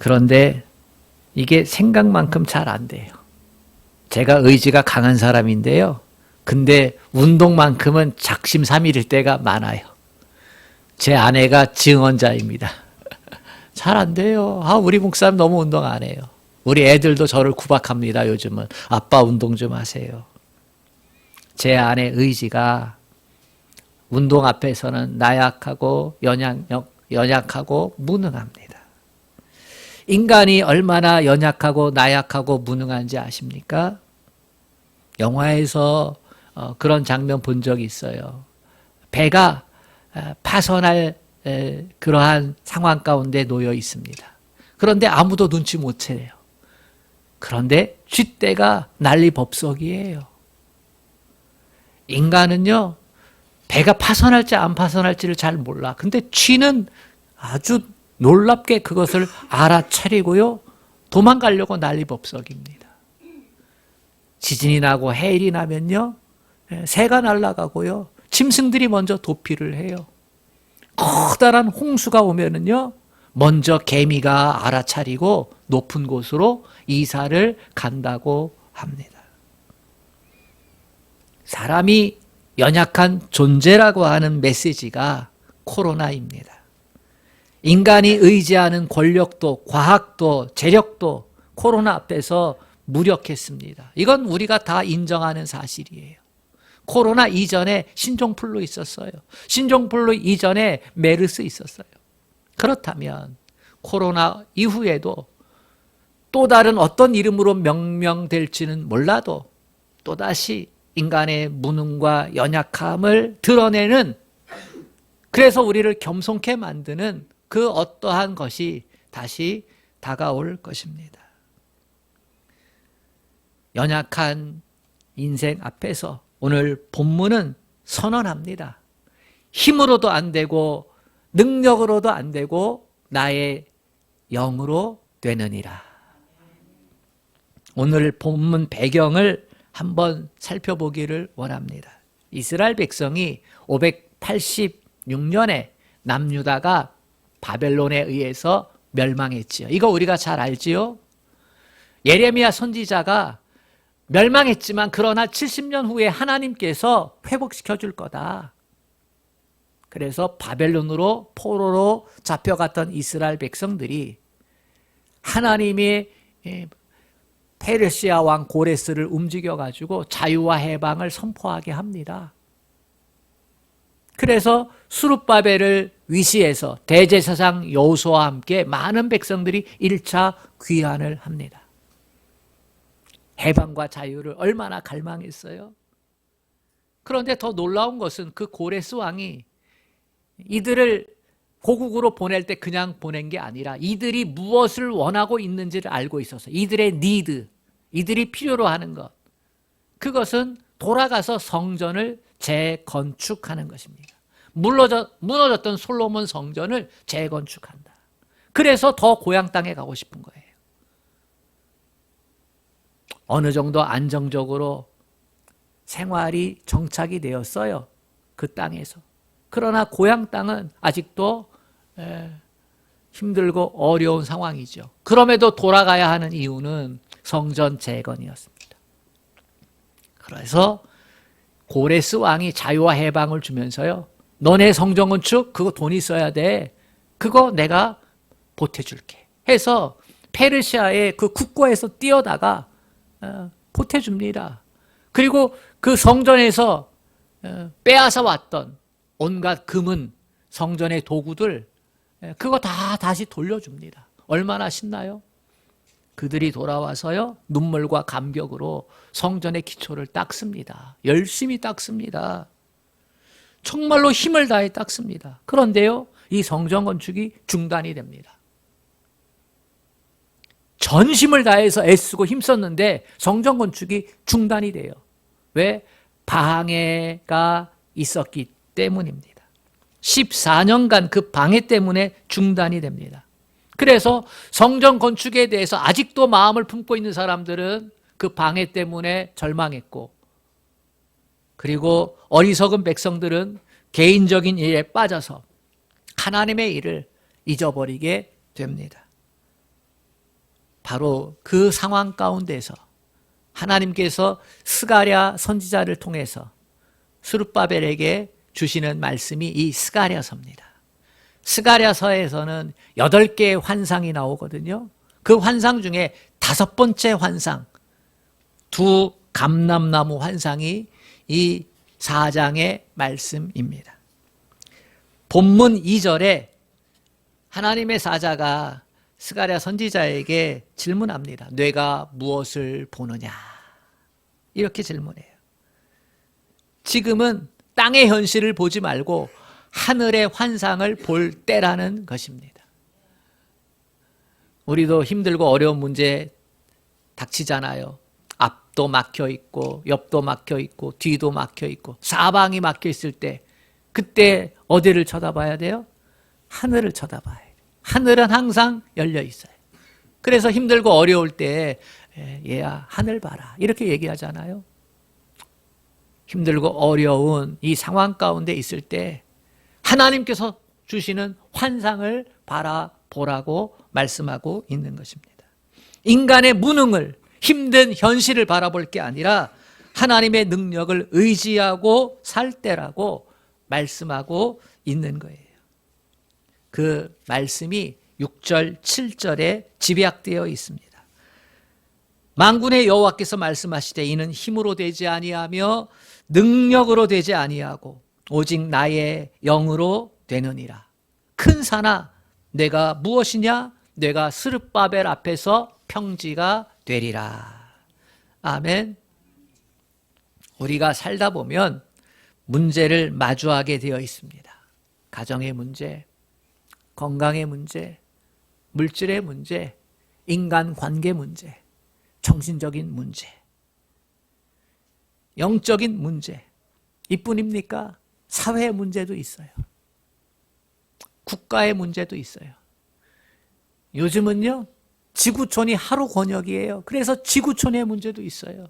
그런데 이게 생각만큼 잘 안 돼요. 제가 의지가 강한 사람인데요. 근데 운동만큼은 작심삼일일 때가 많아요. 제 아내가 증언자입니다. 잘 안 돼요. 우리 목사님 너무 운동 안 해요. 우리 애들도 저를 구박합니다. 요즘은. 아빠 운동 좀 하세요. 제 아내 의지가 운동 앞에서는 나약하고 연약하고 무능합니다. 인간이 얼마나 연약하고 나약하고 무능한지 아십니까? 영화에서 그런 장면 본 적이 있어요. 배가 파손할 그러한 상황 가운데 놓여 있습니다. 그런데 아무도 눈치 못 채요. 그런데 쥐떼가 난리법석이에요. 인간은요, 배가 파손할지 안 파손할지를 잘 몰라. 근데 쥐는 아주 놀랍게 그것을 알아차리고요, 도망가려고 난리법석입니다. 지진이 나고 해일이 나면요, 새가 날아가고요, 짐승들이 먼저 도피를 해요. 커다란 홍수가 오면은요, 먼저 개미가 알아차리고 높은 곳으로 이사를 간다고 합니다. 사람이 연약한 존재라고 하는 메시지가 코로나입니다. 인간이 의지하는 권력도 과학도 재력도 코로나 앞에서 무력했습니다. 이건 우리가 다 인정하는 사실이에요. 코로나 이전에 신종플루 있었어요. 신종플루 이전에 메르스 있었어요. 그렇다면 코로나 이후에도 또 다른 어떤 이름으로 명명될지는 몰라도 또다시 인간의 무능과 연약함을 드러내는, 그래서 우리를 겸손케 만드는 그 어떠한 것이 다시 다가올 것입니다. 연약한 인생 앞에서 오늘 본문은 선언합니다. 힘으로도 안 되고 능력으로도 안 되고 나의 영으로 되느니라. 오늘 본문 배경을 한번 살펴보기를 원합니다. 이스라엘 백성이 586년에 남유다가 바벨론에 의해서 멸망했지요. 이거 우리가 잘 알지요? 예레미야 선지자가 멸망했지만 그러나 70년 후에 하나님께서 회복시켜 줄 거다. 그래서 바벨론으로 포로로 잡혀갔던 이스라엘 백성들이 하나님의 페르시아 왕 고레스를 움직여가지고 자유와 해방을 선포하게 합니다. 그래서 수룹바벨을 위시해서 대제사장 여호수아와 함께 많은 백성들이 1차 귀환을 합니다. 해방과 자유를 얼마나 갈망했어요. 그런데 더 놀라운 것은 그 고레스 왕이 이들을 고국으로 보낼 때 그냥 보낸 게 아니라 이들이 무엇을 원하고 있는지를 알고 있어서 이들의 니드, 이들이 필요로 하는 것, 그것은 돌아가서 성전을 재건축하는 것입니다. 무너졌던 솔로몬 성전을 재건축한다. 그래서 더 고향 땅에 가고 싶은 거예요. 어느 정도 안정적으로 생활이 정착이 되었어요. 그 땅에서. 그러나 고향 땅은 아직도 힘들고 어려운 상황이죠. 그럼에도 돌아가야 하는 이유는 성전 재건이었습니다. 그래서 고레스 왕이 자유와 해방을 주면서요, 너네 성전 건축 그거 돈 있어야 돼. 그거 내가 보태줄게 해서 페르시아의 그 국고에서 띄어다가 보태줍니다. 그리고 그 성전에서 빼앗아 왔던 온갖 금은 성전의 도구들, 그거 다 다시 돌려줍니다. 얼마나 신나요? 그들이 돌아와서요, 눈물과 감격으로 성전의 기초를 닦습니다. 열심히 닦습니다. 정말로 힘을 다해 닦습니다. 그런데요, 이 성전 건축이 중단이 됩니다. 전심을 다해서 애쓰고 힘썼는데 성전 건축이 중단이 돼요. 왜? 방해가 있었기 때문입니다. 14년간 그 방해 때문에 중단이 됩니다. 그래서 성전 건축에 대해서 아직도 마음을 품고 있는 사람들은 그 방해 때문에 절망했고, 그리고 어리석은 백성들은 개인적인 일에 빠져서 하나님의 일을 잊어버리게 됩니다. 바로 그 상황 가운데서 하나님께서 스가랴 선지자를 통해서 스룹바벨에게 주시는 말씀이 이 스가랴서입니다. 스가랴서에서는 8개의 환상이 나오거든요. 그 환상 중에 5번째 환상, 두 감람나무 환상이 이 4장의 말씀입니다. 본문 2절에 하나님의 사자가 스가랴 선지자에게 질문합니다. 뇌가 무엇을 보느냐? 이렇게 질문해요. 지금은 땅의 현실을 보지 말고 하늘의 환상을 볼 때라는 것입니다. 우리도 힘들고 어려운 문제 닥치잖아요. 앞도 막혀 있고 옆도 막혀 있고 뒤도 막혀 있고 사방이 막혀 있을 때 그때 어디를 쳐다봐야 돼요? 하늘을 쳐다봐야 돼요. 하늘은 항상 열려 있어요. 그래서 힘들고 어려울 때 얘야 하늘 봐라 이렇게 얘기하잖아요. 힘들고 어려운 이 상황 가운데 있을 때 하나님께서 주시는 환상을 바라보라고 말씀하고 있는 것입니다. 인간의 무능을, 힘든 현실을 바라볼 게 아니라 하나님의 능력을 의지하고 살 때라고 말씀하고 있는 거예요. 그 말씀이 6절, 7절에 집약되어 있습니다. 만군의 여호와께서 말씀하시되 이는 힘으로 되지 아니하며 능력으로 되지 아니하고 오직 나의 영으로 되느니라. 큰 산아 내가 무엇이냐? 내가 스룹바벨 앞에서 평지가 되리라. 아멘. 우리가 살다 보면 문제를 마주하게 되어 있습니다. 가정의 문제, 건강의 문제, 물질의 문제, 인간관계 문제, 정신적인 문제, 영적인 문제, 이뿐입니까? 사회의 문제도 있어요. 국가의 문제도 있어요. 요즘은요, 지구촌이 하루 권역이에요. 그래서 지구촌의 문제도 있어요.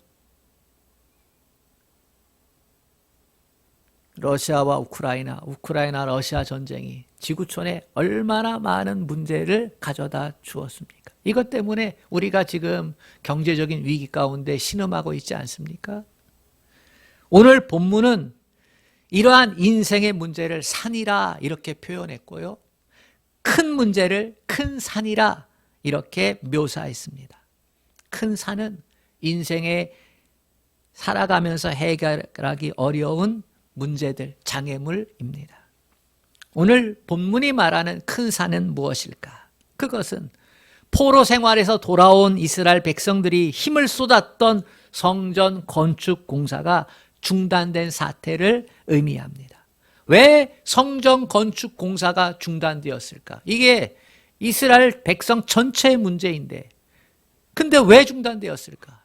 러시아와 우크라이나 러시아 전쟁이 지구촌에 얼마나 많은 문제를 가져다 주었습니까? 이것 때문에 우리가 지금 경제적인 위기 가운데 신음하고 있지 않습니까? 오늘 본문은 이러한 인생의 문제를 산이라 이렇게 표현했고요. 큰 문제를 큰 산이라 이렇게 묘사했습니다. 큰 산은 인생에 살아가면서 해결하기 어려운 문제들, 장애물입니다. 오늘 본문이 말하는 큰 산은 무엇일까? 그것은 포로 생활에서 돌아온 이스라엘 백성들이 힘을 쏟았던 성전 건축 공사가 중단된 사태를 의미합니다. 왜 성전 건축 공사가 중단되었을까? 이게 이스라엘 백성 전체의 문제인데, 근데 왜 중단되었을까?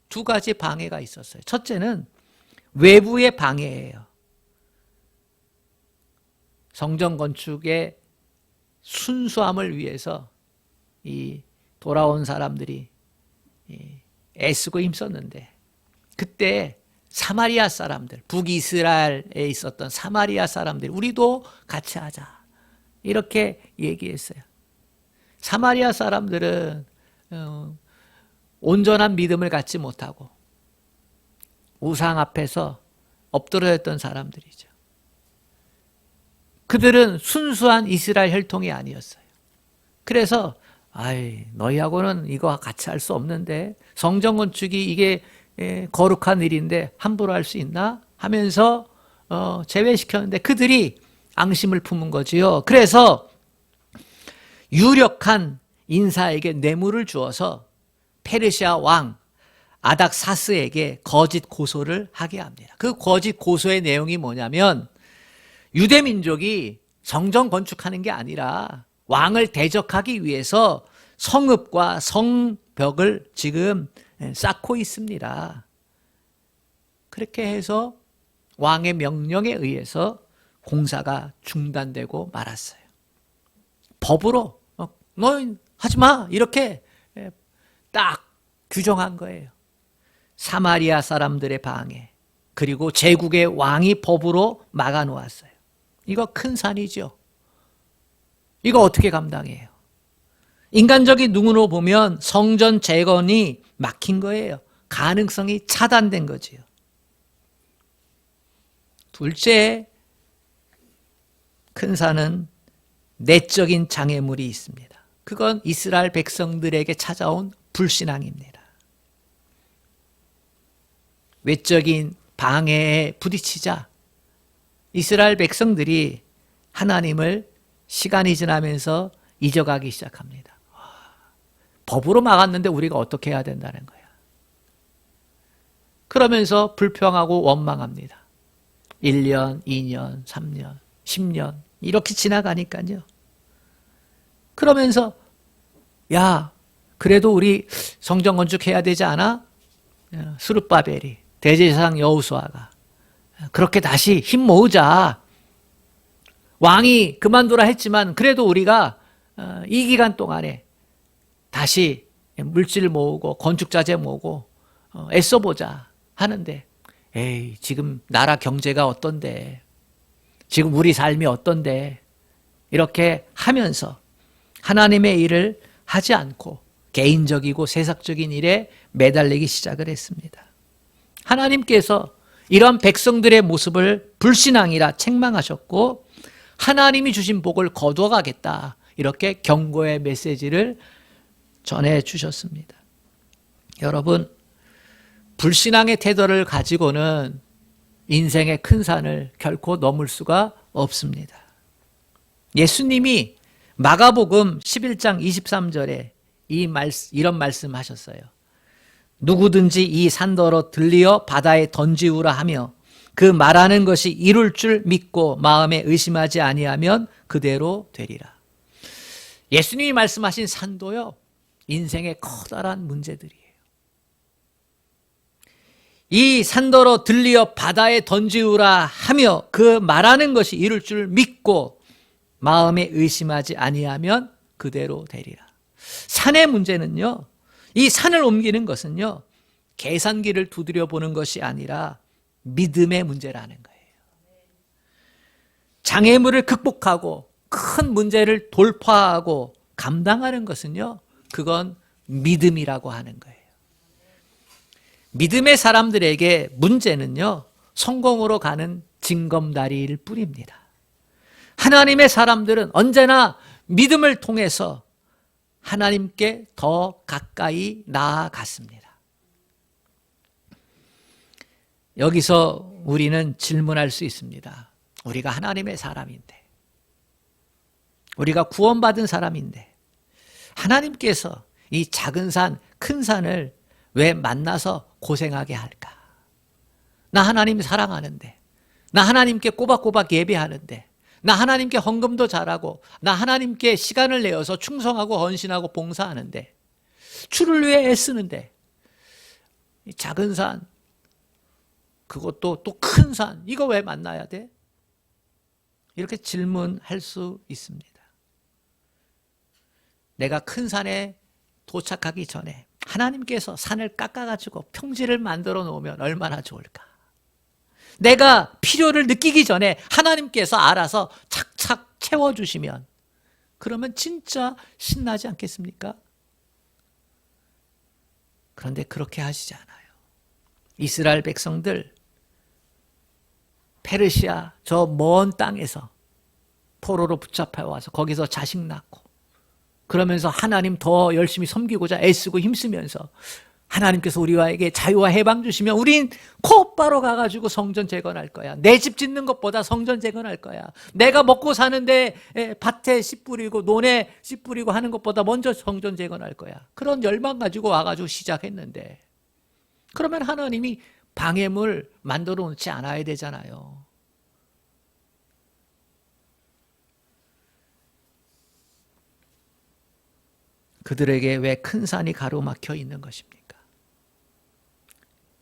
두 가지 방해가 있었어요. 첫째는 외부의 방해예요. 성전 건축의 순수함을 위해서 이 돌아온 사람들이 애쓰고 힘썼는데, 그때 사마리아 사람들, 북이스라엘에 있었던 사마리아 사람들이 우리도 같이 하자 이렇게 얘기했어요. 사마리아 사람들은 온전한 믿음을 갖지 못하고 우상 앞에서 엎드려졌던 사람들이죠. 그들은 순수한 이스라엘 혈통이 아니었어요. 그래서 너희하고는 이거 같이 할 수 없는데, 성전 건축이 이게 거룩한 일인데 함부로 할 수 있나? 하면서 제외시켰는데 그들이 앙심을 품은 거지요. 그래서 유력한 인사에게 뇌물을 주어서 페르시아 왕 아닥사스에게 거짓 고소를 하게 합니다. 그 거짓 고소의 내용이 뭐냐면, 유대 민족이 성전 건축하는 게 아니라 왕을 대적하기 위해서 성읍과 성벽을 지금 쌓고 있습니다. 그렇게 해서 왕의 명령에 의해서 공사가 중단되고 말았어요. 법으로 너희 하지 마 이렇게 딱 규정한 거예요. 사마리아 사람들의 방해, 그리고 제국의 왕이 법으로 막아놓았어요. 이거 큰 산이죠. 이거 어떻게 감당해요? 인간적인 눈으로 보면 성전 재건이 막힌 거예요. 가능성이 차단된 거지요. 둘째, 큰 산은 내적인 장애물이 있습니다. 그건 이스라엘 백성들에게 찾아온 불신앙입니다. 외적인 방해에 부딪히자 이스라엘 백성들이 하나님을 시간이 지나면서 잊어가기 시작합니다. 법으로 막았는데 우리가 어떻게 해야 된다는 거야. 그러면서 불평하고 원망합니다. 1년, 2년, 3년, 10년 이렇게 지나가니까요. 그러면서 야, 그래도 우리 성전 건축해야 되지 않아? 스룹바벨이, 대제사장 여호수아가 그렇게 다시 힘 모으자. 왕이 그만두라 했지만 그래도 우리가 이 기간 동안에 다시 물질 모으고 건축자재 모으고 애써보자 하는데, 에이, 지금 나라 경제가 어떤데, 지금 우리 삶이 어떤데, 이렇게 하면서 하나님의 일을 하지 않고 개인적이고 세상적인 일에 매달리기 시작을 했습니다. 하나님께서 이런 백성들의 모습을 불신앙이라 책망하셨고 하나님이 주신 복을 거둬가겠다, 이렇게 경고의 메시지를 전해주셨습니다. 여러분, 불신앙의 태도를 가지고는 인생의 큰 산을 결코 넘을 수가 없습니다. 예수님이 마가복음 11장 23절에 이런 말씀하셨어요. 누구든지 이 산더러 들리어 바다에 던지우라 하며 그 말하는 것이 이룰 줄 믿고 마음에 의심하지 아니하면 그대로 되리라. 예수님이 말씀하신 산도요, 인생의 커다란 문제들이에요. 이 산더러 들리어 바다에 던지우라 하며 그 말하는 것이 이룰 줄 믿고 마음에 의심하지 아니하면 그대로 되리라. 산의 문제는요, 이 산을 옮기는 것은요, 계산기를 두드려 보는 것이 아니라 믿음의 문제라는 거예요. 장애물을 극복하고 큰 문제를 돌파하고 감당하는 것은요, 그건 믿음이라고 하는 거예요. 믿음의 사람들에게 문제는요, 성공으로 가는 징검다리일 뿐입니다. 하나님의 사람들은 언제나 믿음을 통해서 하나님께 더 가까이 나아갔습니다. 여기서 우리는 질문할 수 있습니다. 우리가 하나님의 사람인데, 우리가 구원받은 사람인데 하나님께서 이 작은 산, 큰 산을 왜 만나서 고생하게 할까? 나 하나님 사랑하는데, 나 하나님께 꼬박꼬박 예배하는데, 나 하나님께 헌금도 잘하고, 나 하나님께 시간을 내어서 충성하고 헌신하고 봉사하는데, 주를 위해 애쓰는데, 이 작은 산, 그것도 또 큰 산, 이거 왜 만나야 돼? 이렇게 질문할 수 있습니다. 내가 큰 산에 도착하기 전에 하나님께서 산을 깎아가지고 평지를 만들어 놓으면 얼마나 좋을까? 내가 필요를 느끼기 전에 하나님께서 알아서 착착 채워주시면, 그러면 진짜 신나지 않겠습니까? 그런데 그렇게 하시지 않아요. 이스라엘 백성들, 페르시아 저 먼 땅에서 포로로 붙잡혀 와서 거기서 자식 낳고, 그러면서 하나님 더 열심히 섬기고자 애쓰고 힘쓰면서 하나님께서 우리와에게 자유와 해방 주시면 우린 곧바로 가가지고 성전 재건할 거야. 내 집 짓는 것보다 성전 재건할 거야. 내가 먹고 사는데 밭에 씨 뿌리고 논에 씨 뿌리고 하는 것보다 먼저 성전 재건할 거야. 그런 열망 가지고 와가지고 시작했는데, 그러면 하나님이 방해물 만들어 놓지 않아야 되잖아요. 그들에게 왜 큰 산이 가로막혀 있는 것입니까?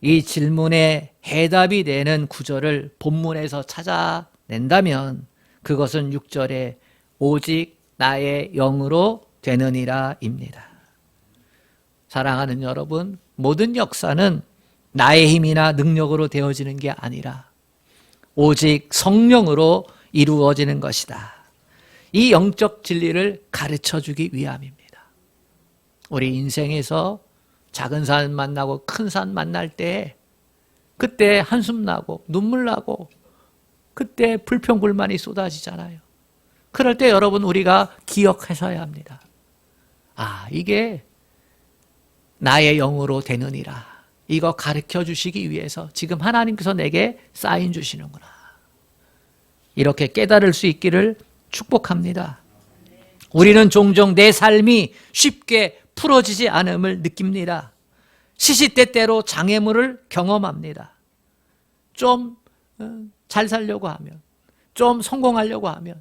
이 질문에 해답이 되는 구절을 본문에서 찾아낸다면 그것은 6절에 오직 나의 영으로 되느니라 입니다. 사랑하는 여러분, 모든 역사는 나의 힘이나 능력으로 되어지는 게 아니라 오직 성령으로 이루어지는 것이다. 이 영적 진리를 가르쳐 주기 위함입니다. 우리 인생에서 작은 산 만나고 큰 산 만날 때 그때 한숨 나고 눈물 나고 그때 불평불만이 쏟아지잖아요. 그럴 때 여러분 우리가 기억하셔야 합니다. 아, 이게 나의 영으로 되느니라. 이거 가르쳐 주시기 위해서 지금 하나님께서 내게 사인 주시는구나. 이렇게 깨달을 수 있기를 축복합니다. 우리는 종종 내 삶이 쉽게 풀어지지 않음을 느낍니다. 시시때때로 장애물을 경험합니다. 좀 잘 살려고 하면, 좀 성공하려고 하면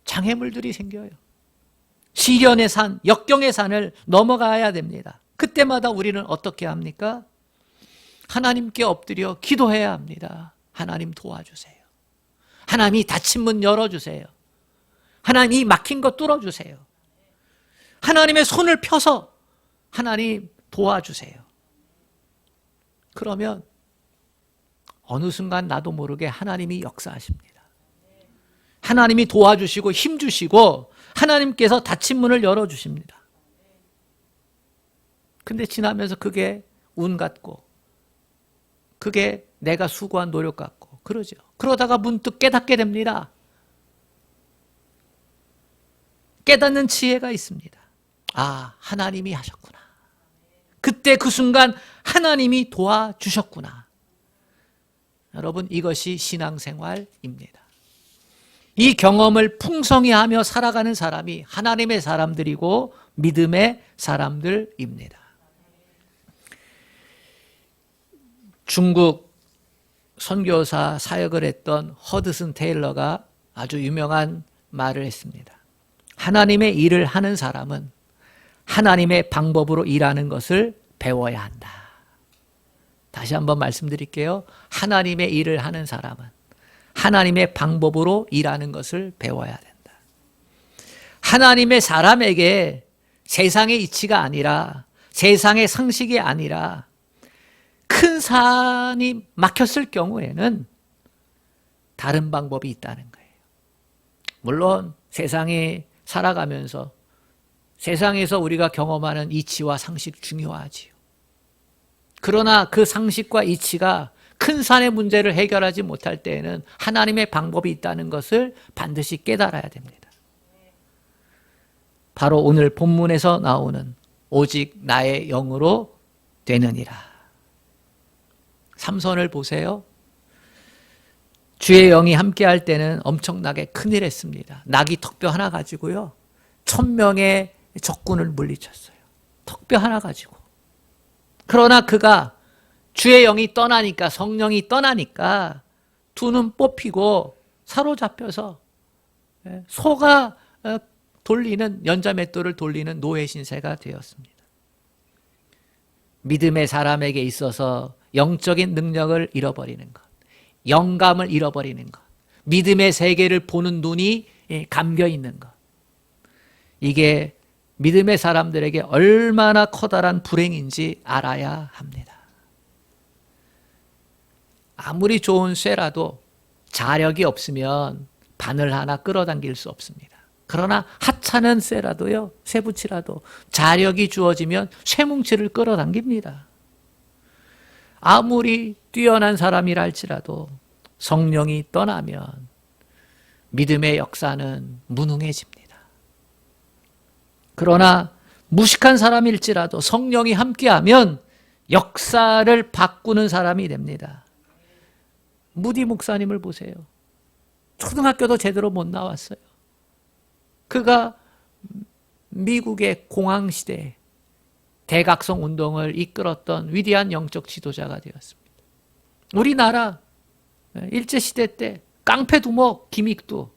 장애물들이 생겨요. 시련의 산, 역경의 산을 넘어가야 됩니다. 그때마다 우리는 어떻게 합니까? 하나님께 엎드려 기도해야 합니다. 하나님 도와주세요. 하나님이 닫힌 문 열어주세요. 하나님이 막힌 거 뚫어주세요. 하나님의 손을 펴서 하나님 도와주세요. 그러면 어느 순간 나도 모르게 하나님이 역사하십니다. 하나님이 도와주시고 힘주시고 하나님께서 닫힌 문을 열어주십니다. 근데 지나면서 그게 운 같고 그게 내가 수고한 노력 같고 그러죠. 그러다가 문득 깨닫게 됩니다. 깨닫는 지혜가 있습니다. 아, 하나님이 하셨구나. 그때 그 순간 하나님이 도와주셨구나. 여러분, 이것이 신앙생활입니다. 이 경험을 풍성히 하며 살아가는 사람이 하나님의 사람들이고 믿음의 사람들입니다. 중국 선교사 사역을 했던 허드슨 테일러가 아주 유명한 말을 했습니다. 하나님의 일을 하는 사람은 하나님의 방법으로 일하는 것을 배워야 한다. 다시 한번 말씀드릴게요. 하나님의 일을 하는 사람은 하나님의 방법으로 일하는 것을 배워야 된다. 하나님의 사람에게 세상의 이치가 아니라 세상의 상식이 아니라 큰 산이 막혔을 경우에는 다른 방법이 있다는 거예요. 물론 세상에 살아가면서 세상에서 우리가 경험하는 이치와 상식 중요하지요. 그러나 그 상식과 이치가 큰 산의 문제를 해결하지 못할 때에는 하나님의 방법이 있다는 것을 반드시 깨달아야 됩니다. 바로 오늘 본문에서 나오는 오직 나의 영으로 되느니라. 삼손을 보세요. 주의 영이 함께할 때는 엄청나게 큰일 했습니다. 낙이 턱뼈 하나 가지고요. 1000명의 적군을 물리쳤어요. 턱뼈 하나 가지고. 그러나 그가 주의 영이 떠나니까, 성령이 떠나니까 두 눈 뽑히고 사로잡혀서 소가 돌리는, 연자맷돌을 돌리는 노예 신세가 되었습니다. 믿음의 사람에게 있어서 영적인 능력을 잃어버리는 것, 영감을 잃어버리는 것, 믿음의 세계를 보는 눈이 감겨 있는 것, 이게 믿음의 사람들에게 얼마나 커다란 불행인지 알아야 합니다. 아무리 좋은 쇠라도 자력이 없으면 바늘 하나 끌어당길 수 없습니다. 그러나 하찮은 쇠라도요, 쇠붙이라도 자력이 주어지면 쇠뭉치를 끌어당깁니다. 아무리 뛰어난 사람이라 할지라도 성령이 떠나면 믿음의 역사는 무능해집니다. 그러나 무식한 사람일지라도 성령이 함께하면 역사를 바꾸는 사람이 됩니다. 무디 목사님을 보세요. 초등학교도 제대로 못 나왔어요. 그가 미국의 공황시대 대각성 운동을 이끌었던 위대한 영적 지도자가 되었습니다. 우리나라 일제시대 때 깡패두목 김익두,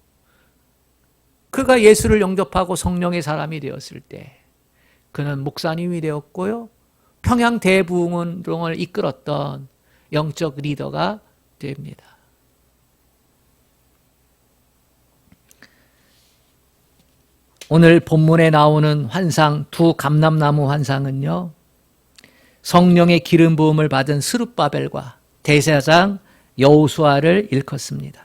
그가 예수를 영접하고 성령의 사람이 되었을 때 그는 목사님이 되었고요. 평양 대부흥운동을 이끌었던 영적 리더가 됩니다. 오늘 본문에 나오는 환상, 두 감람나무 환상은요, 성령의 기름 부음을 받은 스룹바벨과 대제사장 여호수아를 일컫습니다.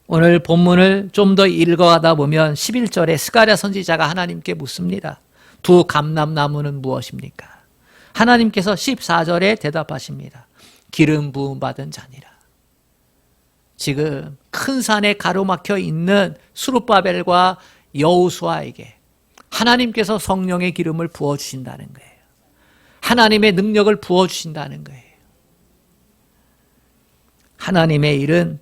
오늘 본문을 좀 더 읽어가다 보면 11절에 스가랴 선지자가 하나님께 묻습니다. 두 감람나무는 무엇입니까? 하나님께서 14절에 대답하십니다. 기름 부음 받은 자니라. 지금 큰 산에 가로막혀 있는 스룹바벨과 여호수아에게 하나님께서 성령의 기름을 부어주신다는 거예요. 하나님의 능력을 부어주신다는 거예요. 하나님의 일은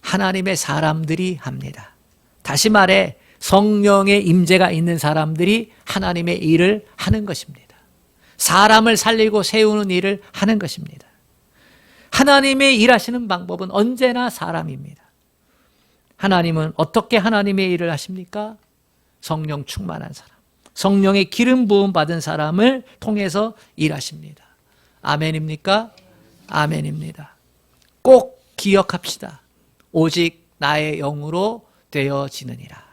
하나님의 사람들이 합니다. 다시 말해 성령의 임재가 있는 사람들이 하나님의 일을 하는 것입니다. 사람을 살리고 세우는 일을 하는 것입니다. 하나님의 일하시는 방법은 언제나 사람입니다. 하나님은 어떻게 하나님의 일을 하십니까? 성령 충만한 사람, 성령의 기름 부음 받은 사람을 통해서 일하십니다. 아멘입니까? 아멘입니다. 꼭 기억합시다. 오직 나의 영으로 되어지느니라.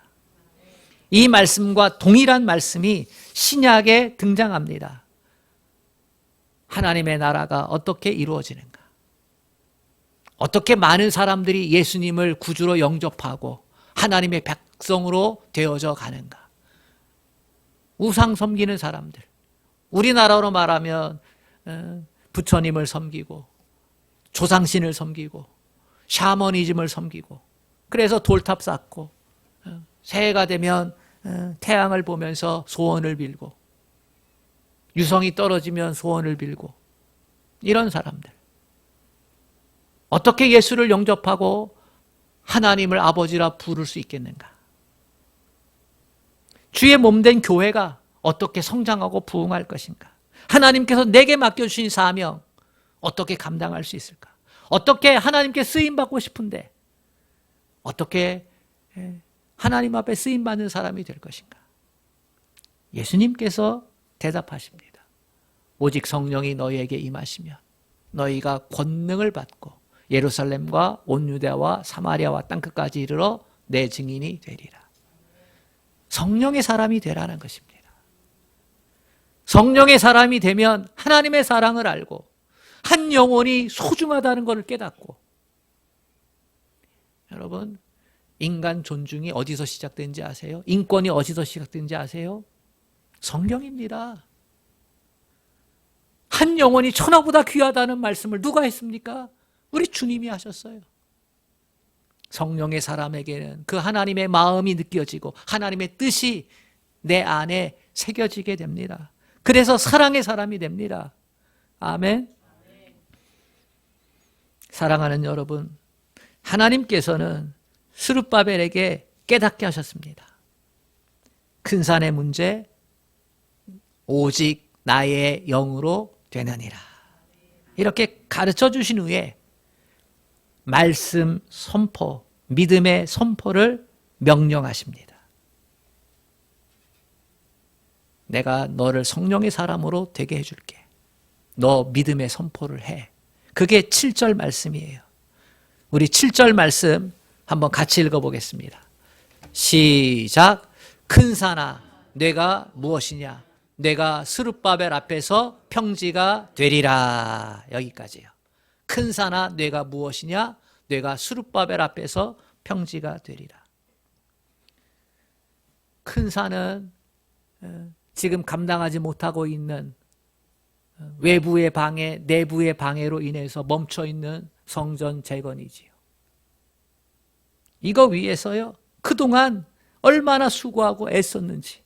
이 말씀과 동일한 말씀이 신약에 등장합니다. 하나님의 나라가 어떻게 이루어지는가? 어떻게 많은 사람들이 예수님을 구주로 영접하고 하나님의 백성으로 되어져 가는가? 우상 섬기는 사람들, 우리나라로 말하면 부처님을 섬기고 조상신을 섬기고 샤머니즘을 섬기고, 그래서 돌탑 쌓고 새해가 되면 태양을 보면서 소원을 빌고, 유성이 떨어지면 소원을 빌고, 이런 사람들 어떻게 예수를 영접하고 하나님을 아버지라 부를 수 있겠는가? 주의 몸된 교회가 어떻게 성장하고 부흥할 것인가? 하나님께서 내게 맡겨주신 사명 어떻게 감당할 수 있을까? 어떻게 하나님께 쓰임받고 싶은데 어떻게 하나님 앞에 쓰임받는 사람이 될 것인가? 예수님께서 대답하십니다. 오직 성령이 너희에게 임하시면 너희가 권능을 받고 예루살렘과 온 유대와 사마리아와 땅끝까지 이르러 내 증인이 되리라. 성령의 사람이 되라는 것입니다. 성령의 사람이 되면 하나님의 사랑을 알고 한 영혼이 소중하다는 것을 깨닫고, 여러분, 인간 존중이 어디서 시작된지 아세요? 인권이 어디서 시작된지 아세요? 성경입니다. 한 영혼이 천하보다 귀하다는 말씀을 누가 했습니까? 우리 주님이 하셨어요. 성령의 사람에게는 그 하나님의 마음이 느껴지고 하나님의 뜻이 내 안에 새겨지게 됩니다. 그래서 사랑의 사람이 됩니다. 아멘. 사랑하는 여러분, 하나님께서는 스룹바벨에게 깨닫게 하셨습니다. 큰 산의 문제, 오직 나의 영으로 되느니라. 이렇게 가르쳐 주신 후에 말씀 선포, 믿음의 선포를 명령하십니다. 내가 너를 성령의 사람으로 되게 해줄게. 너 믿음의 선포를 해. 그게 7절 말씀이에요. 우리 7절 말씀 한번 같이 읽어보겠습니다. 시작. 큰 산아 내가 무엇이냐? 내가 스룹바벨 앞에서 평지가 되리라. 여기까지요. 큰 산아 내가 무엇이냐? 내가 스룹바벨 앞에서 평지가 되리라. 큰 산은 지금 감당하지 못하고 있는 외부의 방해, 내부의 방해로 인해서 멈춰있는 성전 재건이지요. 이거 위해서요, 그동안 얼마나 수고하고 애썼는지,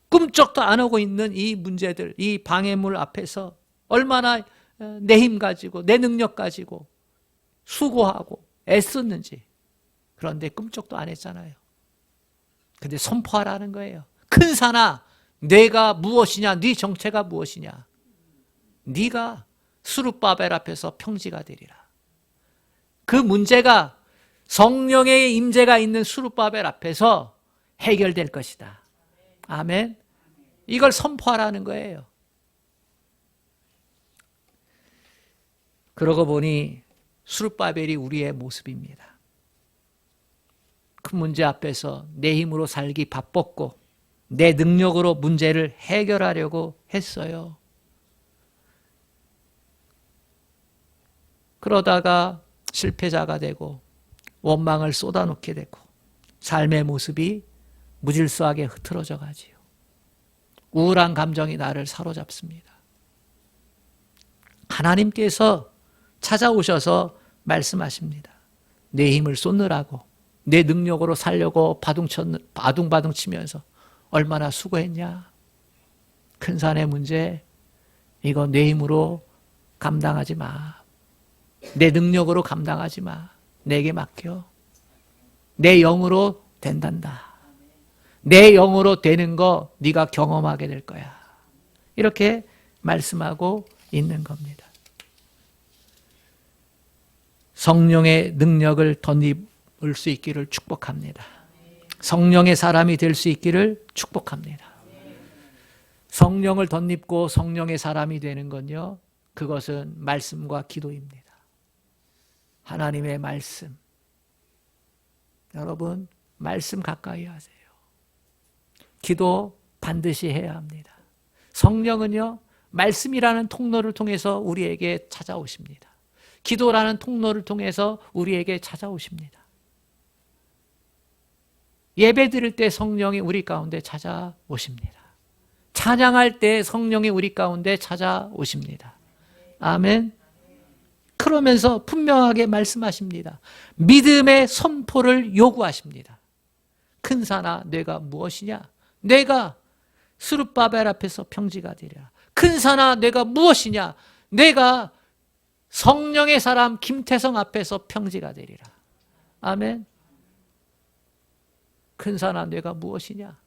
꿈쩍도 안 하고 있는 이 문제들, 이 방해물 앞에서 얼마나 내 힘 가지고 내 능력 가지고 수고하고 애썼는지. 그런데 꿈쩍도 안 했잖아요. 근데 선포하라는 거예요. 큰 산아 내가 무엇이냐? 네 정체가 무엇이냐? 네가 스룹바벨 앞에서 평지가 되리라. 그 문제가 성령의 임재가 있는 스룹바벨 앞에서 해결될 것이다. 아멘. 이걸 선포하라는 거예요. 그러고 보니 스룹바벨이 우리의 모습입니다. 큰 문제 앞에서 내 힘으로 살기 바빴고 내 능력으로 문제를 해결하려고 했어요. 그러다가 실패자가 되고 원망을 쏟아놓게 되고 삶의 모습이 무질서하게 흐트러져 가지요. 우울한 감정이 나를 사로잡습니다. 하나님께서 찾아오셔서 말씀하십니다. 내 힘을 쏟느라고, 내 능력으로 살려고 바둥바둥 치면서 얼마나 수고했냐. 큰 산의 문제, 이거 내 힘으로 감당하지 마. 내 능력으로 감당하지 마. 내게 맡겨. 내 영으로 된단다. 내 영으로 되는 거 네가 경험하게 될 거야. 이렇게 말씀하고 있는 겁니다. 성령의 능력을 덧입을 수 있기를 축복합니다. 성령의 사람이 될 수 있기를 축복합니다. 성령을 덧입고 성령의 사람이 되는 건요, 그것은 말씀과 기도입니다. 하나님의 말씀. 여러분, 말씀 가까이 하세요. 기도 반드시 해야 합니다. 성령은요, 말씀이라는 통로를 통해서 우리에게 찾아오십니다. 기도라는 통로를 통해서 우리에게 찾아오십니다. 예배 드릴 때 성령이 우리 가운데 찾아오십니다. 찬양할 때 성령이 우리 가운데 찾아오십니다. 아멘. 그러면서 분명하게 말씀하십니다. 믿음의 선포를 요구하십니다. 큰 산아 내가 무엇이냐? 내가 스룹바벨 앞에서 평지가 되리라. 큰 산아 내가 무엇이냐? 내가 성령의 사람 김태성 앞에서 평지가 되리라. 아멘. 큰 산아 내가 무엇이냐?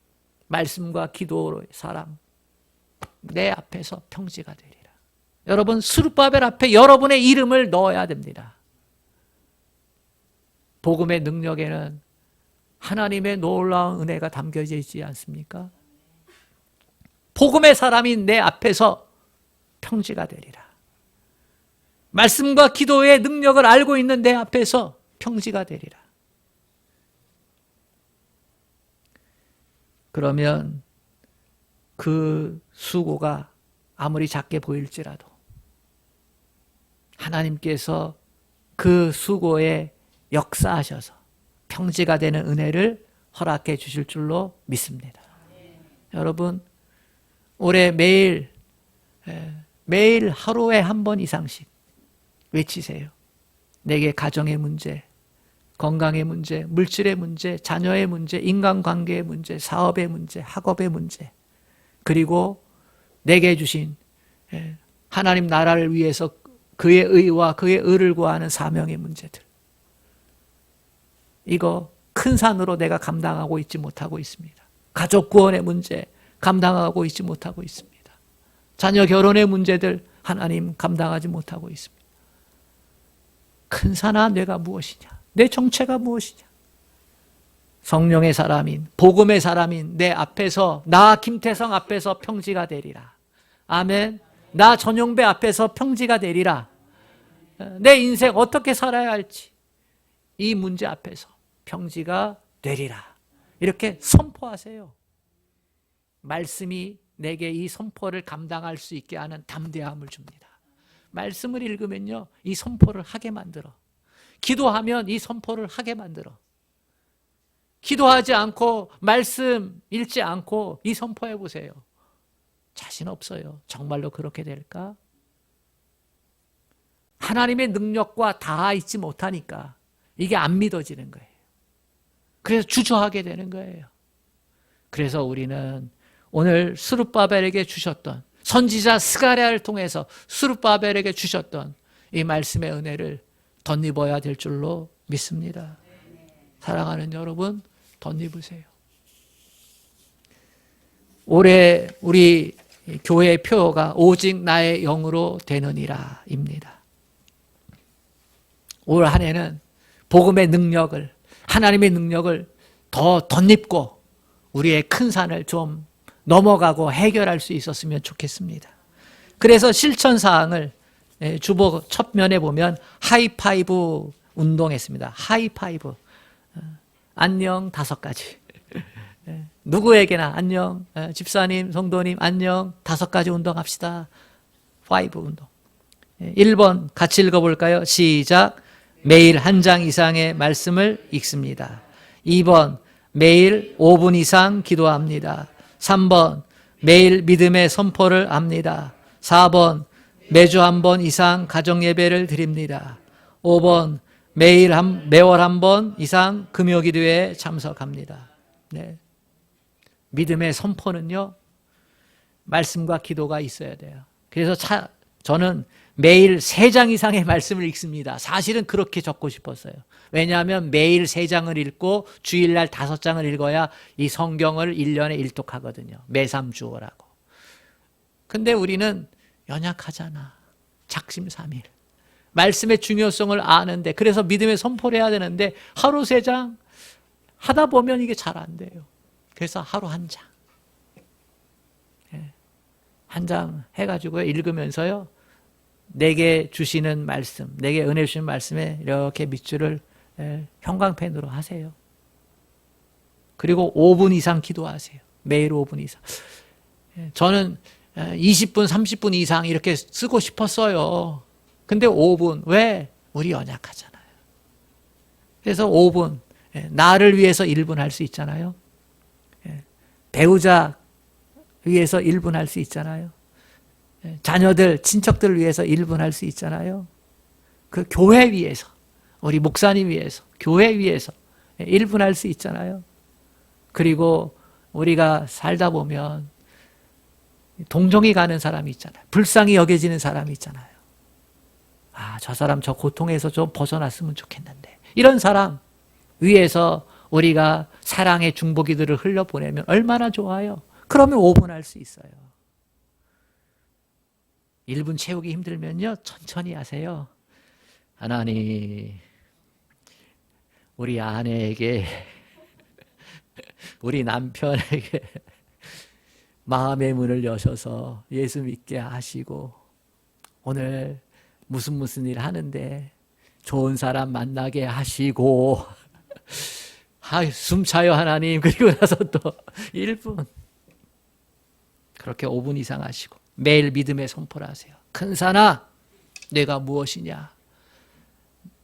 말씀과 기도의 사람 내 앞에서 평지가 되리라. 여러분, 스룹바벨 앞에 여러분의 이름을 넣어야 됩니다. 복음의 능력에는 하나님의 놀라운 은혜가 담겨져 있지 않습니까? 복음의 사람인 내 앞에서 평지가 되리라. 말씀과 기도의 능력을 알고 있는 내 앞에서 평지가 되리라. 그러면 그 수고가 아무리 작게 보일지라도 하나님께서 그 수고에 역사하셔서 평지가 되는 은혜를 허락해 주실 줄로 믿습니다. 여러분, 올해 매일 하루에 한 번 이상씩 외치세요. 내게 가정의 문제, 건강의 문제, 물질의 문제, 자녀의 문제, 인간관계의 문제, 사업의 문제, 학업의 문제, 그리고 내게 주신 하나님 나라를 위해서 그의 의와 그의 의를 구하는 사명의 문제들, 이거 큰 산으로 내가 감당하고 있지 못하고 있습니다. 가족 구원의 문제 감당하고 있지 못하고 있습니다. 자녀 결혼의 문제들 하나님 감당하지 못하고 있습니다. 큰 산아 내가 무엇이냐? 내 정체가 무엇이냐? 성령의 사람인, 복음의 사람인 내 앞에서, 나 김태성 앞에서 평지가 되리라. 아멘. 나 전용배 앞에서 평지가 되리라. 내 인생 어떻게 살아야 할지 이 문제 앞에서 평지가 되리라. 이렇게 선포하세요. 말씀이 내게 이 선포를 감당할 수 있게 하는 담대함을 줍니다. 말씀을 읽으면요, 이 선포를 하게 만들어. 기도하면 이 선포를 하게 만들어. 기도하지 않고 말씀 읽지 않고 이 선포해 보세요. 자신 없어요. 정말로 그렇게 될까? 하나님의 능력과 닿아 있지 못하니까 이게 안 믿어지는 거예요. 그래서 주저하게 되는 거예요. 그래서 우리는 오늘 스룹바벨에게 주셨던, 선지자 스가랴를 통해서 스룹바벨에게 주셨던 이 말씀의 은혜를 덧입어야 될 줄로 믿습니다. 사랑하는 여러분, 덧입으세요. 올해 우리 교회의 표어가 오직 나의 영으로 되느니라 입니다. 올 한 해는 복음의 능력을, 하나님의 능력을 더 덧입고 우리의 큰 산을 좀 넘어가고 해결할 수 있었으면 좋겠습니다. 그래서 실천사항을 주보 첫 면에 보면 하이파이브 운동했습니다. 하이파이브. 안녕 5가지. 누구에게나 안녕, 집사님, 성도님 안녕 5가지 운동합시다. 5 운동. 1번 같이 읽어볼까요? 시작. 매일 한 장 이상의 말씀을 읽습니다. 2번 매일 5분 이상 기도합니다. 3번 매일 믿음의 선포를 합니다. 4번, 매주 한 번 이상 가정 예배를 드립니다. 5번, 매월 한 번 이상 금요 기도에 참석합니다. 네. 믿음의 선포는요, 말씀과 기도가 있어야 돼요. 그래서 저는 매일 3장 이상의 말씀을 읽습니다. 사실은 그렇게 적고 싶었어요. 왜냐하면 매일 3장을 읽고 주일날 5장을 읽어야 이 성경을 1년에 일독하거든요. 매삼주오라고. 근데 우리는 연약하잖아. 작심삼일. 말씀의 중요성을 아는데, 그래서 믿음의 선포를 해야 되는데 하루 3장 하다 보면 이게 잘 안 돼요. 그래서 하루 1장. 한 장 해가지고 읽으면서요, 내게 주시는 말씀, 내게 은혜 주시는 말씀에 이렇게 밑줄을 형광펜으로 하세요. 그리고 5분 이상 기도하세요. 매일 5분 이상. 저는 20분, 30분 이상 이렇게 쓰고 싶었어요. 근데 5분. 왜? 우리 연약하잖아요. 그래서 5분. 나를 위해서 1분 할 수 있잖아요. 배우자 위해서 1분 할 수 있잖아요. 자녀들, 친척들을 위해서 1분 할 수 있잖아요. 그 교회 위해서, 우리 목사님 위해서, 교회 위해서 1분 할 수 있잖아요. 그리고 우리가 살다 보면 동정이 가는 사람이 있잖아요. 불쌍히 여겨지는 사람이 있잖아요. 아, 저 사람 저 고통에서 좀 벗어났으면 좋겠는데. 이런 사람 위해서 우리가 사랑의 중보기도를 흘려보내면 얼마나 좋아요. 그러면 5분 할 수 있어요. 1분 채우기 힘들면요, 천천히 하세요. 하나님, 우리 아내에게, 우리 남편에게 마음의 문을 여셔서 예수 믿게 하시고, 오늘 무슨 일 하는데 좋은 사람 만나게 하시고, 숨 차요 하나님. 그리고 나서 또 1분. 그렇게 5분 이상 하시고 매일 믿음의 선포를 하세요. 큰 산아, 내가 무엇이냐?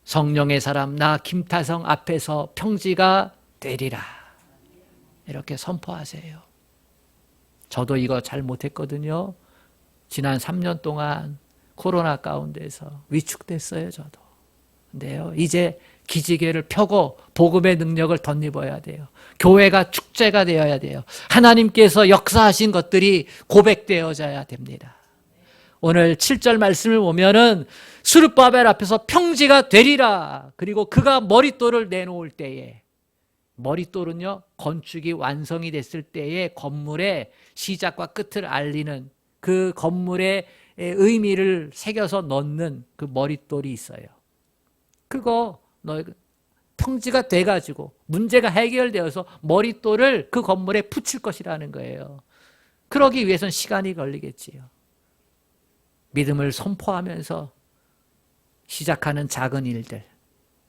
성령의 사람 나 김타성 앞에서 평지가 되리라. 이렇게 선포하세요. 저도 이거 잘 못했거든요. 지난 3년 동안 코로나 가운데서 위축됐어요, 저도. 근데요, 이제 기지개를 펴고 복음의 능력을 덧입어야 돼요. 교회가 축제가 되어야 돼요. 하나님께서 역사하신 것들이 고백되어져야 됩니다. 오늘 7절 말씀을 보면은 스룹바벨 앞에서 평지가 되리라. 그리고 그가 머릿돌을 내놓을 때에, 머릿돌은요, 건축이 완성이 됐을 때에 건물의 시작과 끝을 알리는 그 건물의 의미를 새겨서 넣는 그 머릿돌이 있어요. 그거 평지가 돼가지고 문제가 해결되어서 머릿돌을 그 건물에 붙일 것이라는 거예요. 그러기 위해서는 시간이 걸리겠지요. 믿음을 선포하면서 시작하는 작은 일들,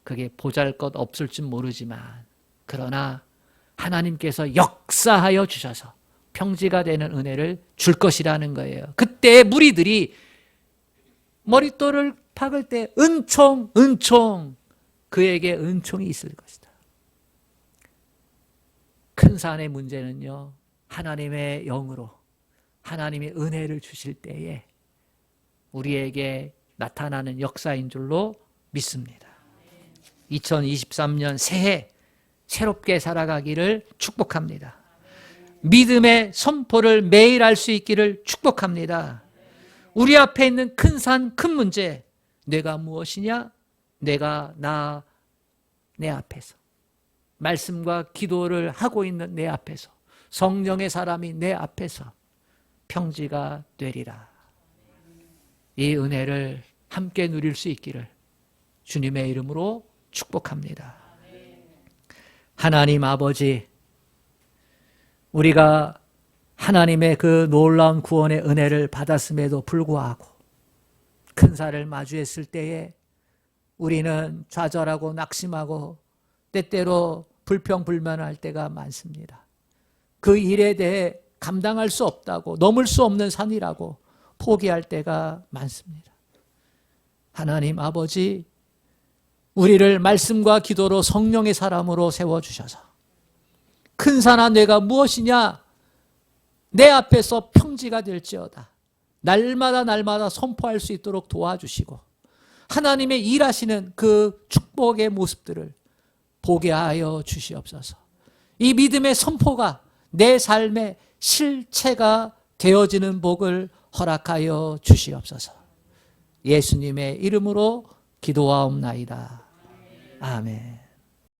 그게 보잘것 없을지 모르지만, 그러나 하나님께서 역사하여 주셔서 평지가 되는 은혜를 줄 것이라는 거예요. 그때 무리들이 머릿돌을 박을 때 은총, 그에게 은총이 있을 것이다. 큰 산의 문제는요, 하나님의 영으로 하나님의 은혜를 주실 때에 우리에게 나타나는 역사인 줄로 믿습니다. 2023년 새해 새롭게 살아가기를 축복합니다. 믿음의 선포를 매일 할 수 있기를 축복합니다. 우리 앞에 있는 큰 산, 큰 문제, 내가 무엇이냐? 내가 내 앞에서 말씀과 기도를 하고 있는 내 앞에서, 성령의 사람이 내 앞에서 평지가 되리라. 이 은혜를 함께 누릴 수 있기를 주님의 이름으로 축복합니다. 하나님 아버지, 우리가 하나님의 그 놀라운 구원의 은혜를 받았음에도 불구하고 큰 산을 마주했을 때에 우리는 좌절하고 낙심하고 때때로 불평불만할 때가 많습니다. 그 일에 대해 감당할 수 없다고, 넘을 수 없는 산이라고 포기할 때가 많습니다. 하나님 아버지, 우리를 말씀과 기도로 성령의 사람으로 세워주셔서 큰 산아 내가 무엇이냐? 내 앞에서 평지가 될지어다. 날마다 날마다 선포할 수 있도록 도와주시고 하나님의 일하시는 그 축복의 모습들을 보게 하여 주시옵소서. 이 믿음의 선포가 내 삶의 실체가 되어지는 복을 허락하여 주시옵소서. 예수님의 이름으로 기도하옵나이다. 아멘.